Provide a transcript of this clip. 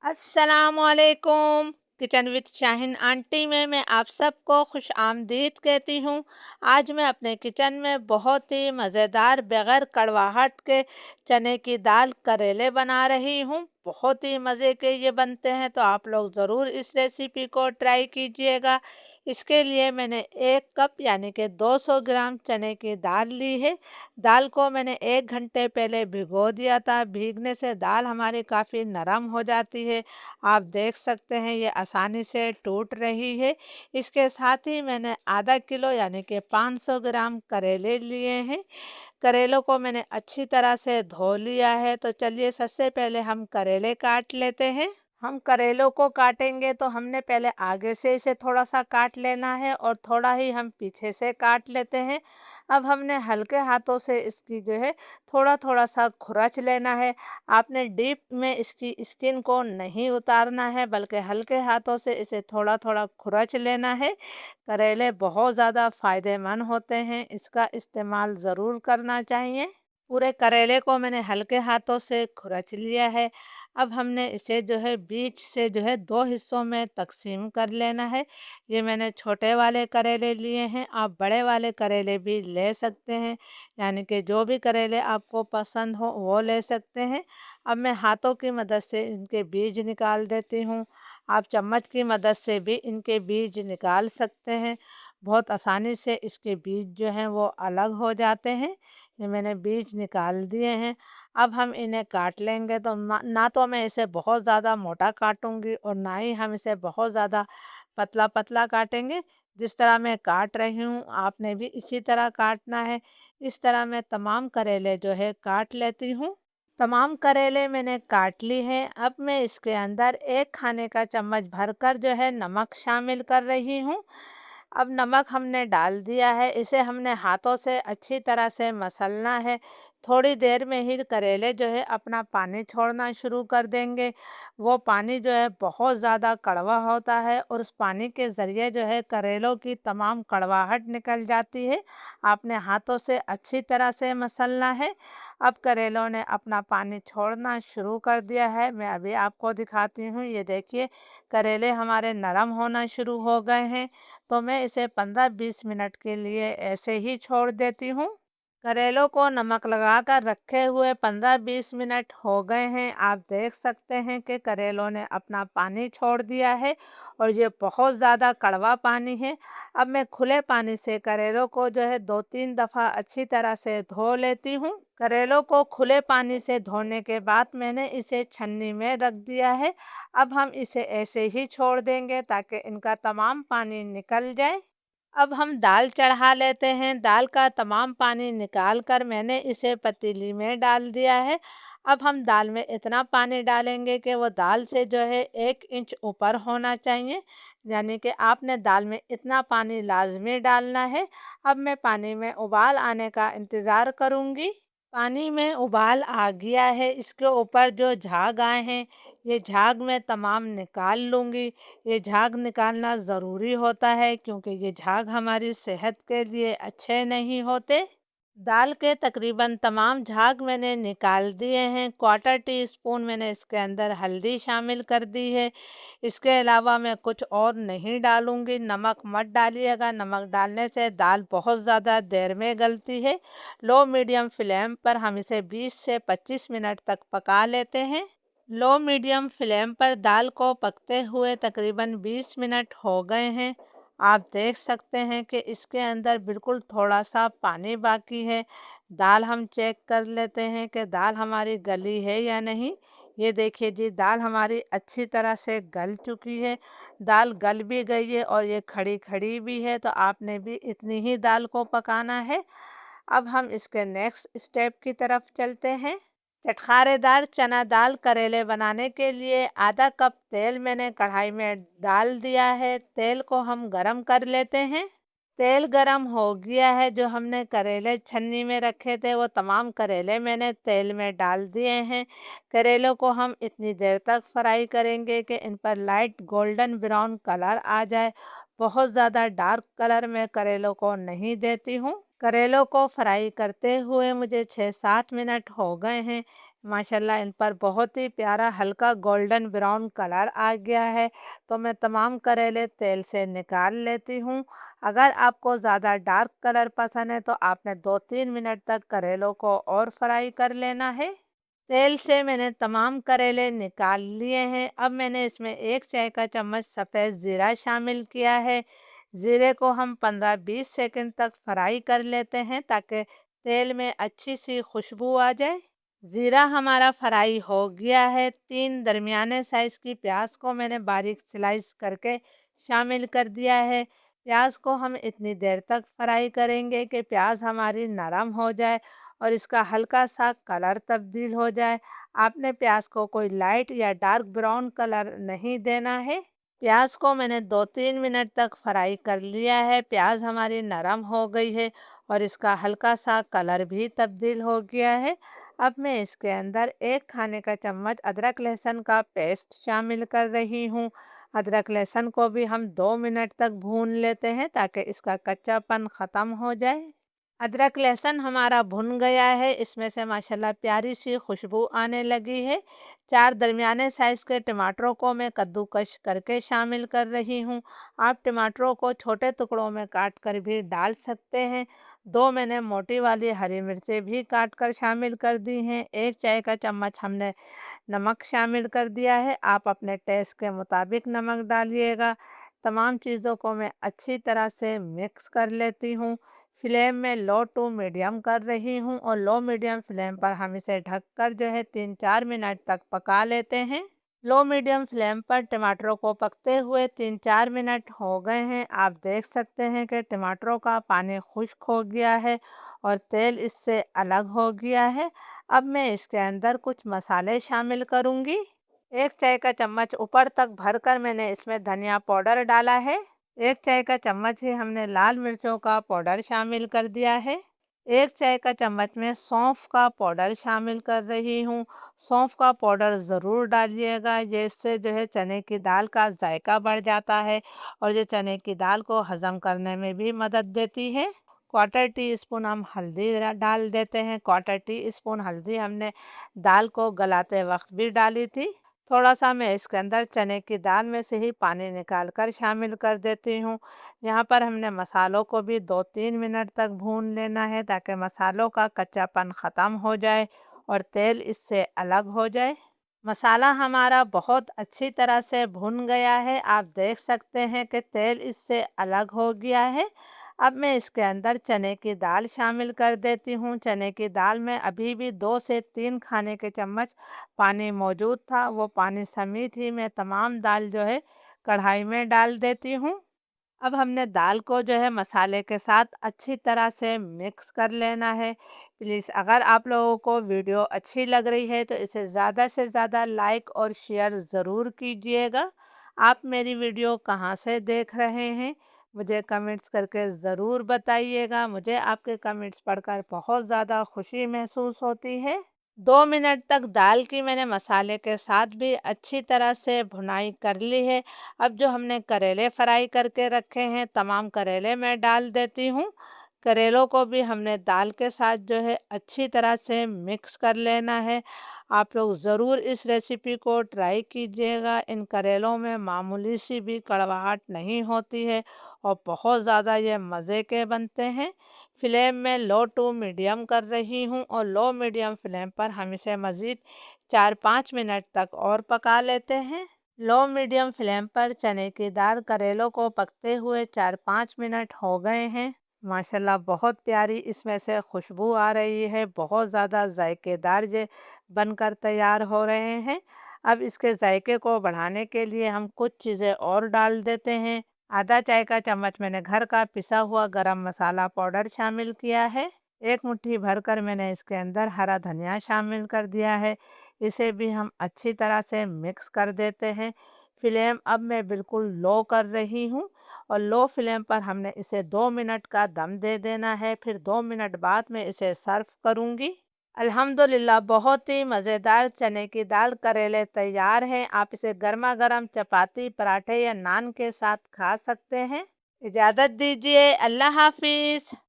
अस्सलामुअलैकुम। Kitchen with Shaheen aunty में मैं आप सबको खुश आमदीद कहती हूँ। आज मैं अपने किचन में बहुत ही मज़ेदार बग़ैर कड़वाहट के चने की दाल करेले बना रही हूँ। बहुत ही मज़े के ये बनते हैं, तो आप लोग ज़रूर इस रेसिपी को ट्राई कीजिएगा। इसके लिए मैंने 1 कप यानी कि 200 ग्राम चने की दाल ली है। दाल को मैंने 1 घंटे पहले भिगो दिया था। भीगने से दाल हमारी काफ़ी नरम हो जाती है। आप देख सकते हैं ये आसानी से टूट रही है। इसके साथ ही मैंने आधा किलो यानी कि 500 ग्राम करेले लिए हैं। करेलों को मैंने अच्छी तरह से धो लिया है। तो चलिए सबसे पहले हम करेले काट लेते हैं। हम करेलों को काटेंगे तो हमने पहले आगे से इसे थोड़ा-सा काट लेना है और थोड़ा ही हम पीछे से काट लेते हैं। अब हमने हल्के हाथों से इसकी जो है थोड़ा-थोड़ा सा खुरच लेना है। आपने डीप में इसकी स्किन को नहीं उतारना है, बल्कि हल्के हाथों से इसे थोड़ा-थोड़ा खुरच लेना है। करेले बहुत ज़्यादा फ़ायदेमंद होते हैं, इसका इस्तेमाल ज़रूर करना चाहिए। पूरे करेले को मैंने हल्के हाथों से खुरच लिया है। अब हमने इसे जो है बीच से जो है 2 हिस्सों में तक़सीम कर लेना है। ये मैंने छोटे वाले करेले लिए हैं, आप बड़े वाले करेले भी ले सकते हैं, यानी कि जो भी करेले आपको पसंद हो वो ले सकते हैं। अब मैं हाथों की मदद से इनके बीज निकाल देती हूँ। आप चम्मच की मदद से भी इनके बीज निकाल सकते हैं। बहुत आसानी से इसके बीज जो हैं वो अलग हो जाते हैं। ये मैंने बीज निकाल दिए हैं। अब हम इन्हें काट लेंगे, तो ना ना तो मैं इसे बहुत ज़्यादा मोटा काटूँगी और ना ही हम इसे बहुत ज़्यादा पतला-पतला काटेंगे। जिस तरह मैं काट रही हूँ, आपने भी इसी तरह काटना है। इस तरह मैं तमाम करेले जो है काट लेती हूँ। तमाम करेले मैंने काट ली हैं। अब मैं इसके अंदर 1 खाने का चम्मच भरकर जो है नमक शामिल कर रही हूँ। अब नमक हमने डाल दिया है, इसे हमने हाथों से अच्छी तरह से मसलना है। थोड़ी देर में ही करेले जो है अपना पानी छोड़ना शुरू कर देंगे। वो पानी जो है बहुत ज़्यादा कड़वा होता है और उस पानी के ज़रिए जो है करेलों की तमाम कड़वाहट निकल जाती है। आपने हाथों से अच्छी तरह से मसलना है। अब करेलों ने अपना पानी छोड़ना शुरू कर दिया है। मैं अभी आपको दिखाती हूँ, ये देखिए करेले हमारे नरम होना शुरू हो गए हैं। तो मैं इसे 15-20 मिनट के लिए ऐसे ही छोड़ देती हूँ। करेलों को नमक लगाकर रखे हुए 15-20 मिनट हो गए हैं। आप देख सकते हैं कि करेलों ने अपना पानी छोड़ दिया है और ये बहुत ज़्यादा कड़वा पानी है। अब मैं खुले पानी से करेलों को जो है 2-3 दफ़ा अच्छी तरह से धो लेती हूँ। करेलों को खुले पानी से धोने के बाद मैंने इसे छन्नी में रख दिया है। अब हम इसे ऐसे ही छोड़ देंगे ताकि इनका तमाम पानी निकल जाए। अब हम दाल चढ़ा लेते हैं। दाल का तमाम पानी निकाल कर मैंने इसे पतीली में डाल दिया है। अब हम दाल में इतना पानी डालेंगे कि वो दाल से जो है 1 इंच ऊपर होना चाहिए, यानी कि आपने दाल में इतना पानी लाज़मी डालना है। अब मैं पानी में उबाल आने का इंतज़ार करूँगी। पानी में उबाल आ गया है, इसके ऊपर जो झाग आए हैं, ये झाग मैं तमाम निकाल लूँगी। ये झाग निकालना ज़रूरी होता है क्योंकि ये झाग हमारी सेहत के लिए अच्छे नहीं होते। दाल के तकरीबन तमाम झाग मैंने निकाल दिए हैं। क्वार्टर टी स्पून मैंने इसके अंदर हल्दी शामिल कर दी है। इसके अलावा मैं कुछ और नहीं डालूँगी। नमक मत डालिएगा, नमक डालने से दाल बहुत ज़्यादा देर में गलती है। लो मीडियम फ्लेम पर हम इसे 20 से 25 मिनट तक पका लेते हैं। लो मीडियम फ्लेम पर दाल को पकते हुए तकरीबन 20 मिनट हो गए हैं। आप देख सकते हैं कि इसके अंदर बिल्कुल थोड़ा-सा पानी बाकी है। दाल हम चेक कर लेते हैं कि दाल हमारी गली है या नहीं। ये देखिए जी, दाल हमारी अच्छी तरह से गल चुकी है। दाल गल भी गई है और ये खड़ी-खड़ी भी है, तो आपने भी इतनी ही दाल को पकाना है। अब हम इसके नेक्स्ट स्टेप की तरफ चलते हैं। चटखारेदार चना दाल करेले बनाने के लिए आधा कप तेल मैंने कढ़ाई में डाल दिया है। तेल को हम गरम कर लेते हैं। तेल गरम हो गया है। जो हमने करेले छन्नी में रखे थे वो तमाम करेले मैंने तेल में डाल दिए हैं। करेलों को हम इतनी देर तक फ्राई करेंगे कि इन पर लाइट गोल्डन ब्राउन कलर आ जाए। बहुत ज़्यादा डार्क कलर मैं करेलों को नहीं देती हूँ। करेलों को फ्राई करते हुए मुझे 6-7 मिनट हो गए हैं। माशाल्लाह इन पर बहुत ही प्यारा हल्का गोल्डन ब्राउन कलर आ गया है। तो मैं तमाम करेले तेल से निकाल लेती हूँ। अगर आपको ज़्यादा डार्क कलर पसंद है तो आपने 2-3 मिनट तक करेलों को और फ्राई कर लेना है। तेल से मैंने तमाम करेले निकाल लिए हैं। अब मैंने इसमें 1 चाय का चम्मच सफ़ेद ज़ीरा शामिल किया है। ज़ीरे को हम 15-20 सेकंड तक फ्राई कर लेते हैं ताकि तेल में अच्छी सी खुशबू आ जाए। ज़ीरा हमारा फ्राई हो गया है। 3 दरमियाने साइज़ की प्याज को मैंने बारीक स्लाइस करके शामिल कर दिया है। प्याज को हम इतनी देर तक फ्राई करेंगे कि प्याज हमारी नरम हो जाए और इसका हल्का सा कलर तब्दील हो जाए। आपने प्याज को कोई लाइट या डार्क ब्राउन कलर नहीं देना है। प्याज को मैंने 2-3 मिनट तक फ्राई कर लिया है। प्याज हमारी नरम हो गई है और इसका हल्का सा कलर भी तब्दील हो गया है। अब मैं इसके अंदर 1 खाने का चम्मच अदरक लहसुन का पेस्ट शामिल कर रही हूँ। अदरक लहसुन को भी हम 2 मिनट तक भून लेते हैं ताकि इसका कच्चापन ख़त्म हो जाए। अदरक लहसुन हमारा भुन गया है। इसमें से माशाल्लाह प्यारी सी खुशबू आने लगी है। 4 दरमियाने साइज़ के टमाटरों को मैं कद्दूकस करके शामिल कर रही हूँ। आप टमाटरों को छोटे टुकड़ों में काट कर भी डाल सकते हैं। 2 मैंने मोटी वाली हरी मिर्चें भी काट कर शामिल कर दी हैं। 1 चाय का चम्मच हमने नमक शामिल कर दिया है। आप अपने टेस्ट के मुताबिक नमक डालिएगा। तमाम चीज़ों को मैं अच्छी तरह से मिक्स कर लेती हूँ। फ्लेम में लो टू मीडियम कर रही हूँ और लो मीडियम फ्लेम पर हम इसे ढककर जो है 3-4 मिनट तक पका लेते हैं। लो मीडियम फ्लेम पर टमाटरों को पकते हुए 3-4 मिनट हो गए हैं। आप देख सकते हैं कि टमाटरों का पानी खुश्क हो गया है और तेल इससे अलग हो गया है। अब मैं इसके अंदर कुछ मसाले शामिल करूँगी। 1 चाय का चम्मच ऊपर तक भरकर मैंने इसमें धनिया पाउडर डाला है। 1 चाय का चम्मच ही हमने लाल मिर्चों का पाउडर शामिल कर दिया है। 1 चाय का चम्मच में सौंफ का पाउडर शामिल कर रही हूँ। सौंफ का पाउडर ज़रूर डालिएगा, ये इससे जो है चने की दाल का जायका बढ़ जाता है और ये चने की दाल को हज़म करने में भी मदद देती है। क्वार्टर टी स्पून हम हल्दी डाल देते हैं। क्वार्टर टी स्पून हल्दी हमने दाल को गलाते वक्त भी डाली थी। थोड़ा सा मैं इसके अंदर चने की दाल में से ही पानी निकाल कर शामिल कर देती हूँ। यहाँ पर हमने मसालों को भी 2-3 मिनट तक भून लेना है ताकि मसालों का कच्चापन ख़त्म हो जाए और तेल इससे अलग हो जाए। मसाला हमारा बहुत अच्छी तरह से भुन गया है। आप देख सकते हैं कि तेल इससे अलग हो गया है। अब मैं इसके अंदर चने की दाल शामिल कर देती हूँ। चने की दाल में अभी भी 2 से 3 खाने के चम्मच पानी मौजूद था। वो पानी समेत ही मैं तमाम दाल जो है कढ़ाई में डाल देती हूँ। अब हमने दाल को जो है मसाले के साथ अच्छी तरह से मिक्स कर लेना है। प्लीज़ अगर आप लोगों को वीडियो अच्छी लग रही है तो इसे ज़्यादा से ज़्यादा लाइक और शेयर ज़रूर कीजिएगा। आप मेरी वीडियो कहाँ से देख रहे हैं मुझे कमेंट्स करके ज़रूर बताइएगा। मुझे आपके कमेंट्स पढ़कर बहुत ज़्यादा खुशी महसूस होती है। 2 मिनट तक दाल की मैंने मसाले के साथ भी अच्छी तरह से भुनाई कर ली है। अब जो हमने करेले फ्राई करके रखे हैं तमाम करेले मैं डाल देती हूँ। करेलों को भी हमने दाल के साथ जो है अच्छी तरह से मिक्स कर लेना है। आप लोग ज़रूर इस रेसिपी को ट्राई कीजिएगा। इन करेलों में मामूली सी भी कड़वाहट नहीं होती है और बहुत ज़्यादा ये मज़े के बनते हैं। फ्लेम में लो टू मीडियम कर रही हूँ और लो मीडियम फ्लेम पर हम इसे मज़ीद 4-5 मिनट तक और पका लेते हैं। लो मीडियम फ्लेम पर चने की दाल करेलों को पकते हुए 4-5 मिनट हो गए हैं। माशाल्लाह बहुत प्यारी इसमें से खुशबू आ रही है। बहुत ज़्यादा जायकेदार ये बनकर तैयार हो रहे हैं। अब इसके जायके को बढ़ाने के लिए हम कुछ चीज़ें और डाल देते हैं। आधा चाय का चम्मच मैंने घर का पिसा हुआ गरम मसाला पाउडर शामिल किया है। 1 मुट्ठी भरकर मैंने इसके अंदर हरा धनिया शामिल कर दिया है। इसे भी हम अच्छी तरह से मिक्स कर देते हैं। फ्लेम अब मैं बिल्कुल लो कर रही हूँ और लो फ्लेम पर हमने इसे 2 मिनट का दम दे देना है। फिर 2 मिनट बाद मैं इसे सर्व करूँगी। अल्हम्दुलिल्लाह बहुत ही मज़ेदार चने की दाल करेले तैयार हैं। आप इसे गर्मा गर्म चपाती, पराठे या नान के साथ खा सकते हैं। इजाज़त दीजिए। अल्लाह हाफ़िज़।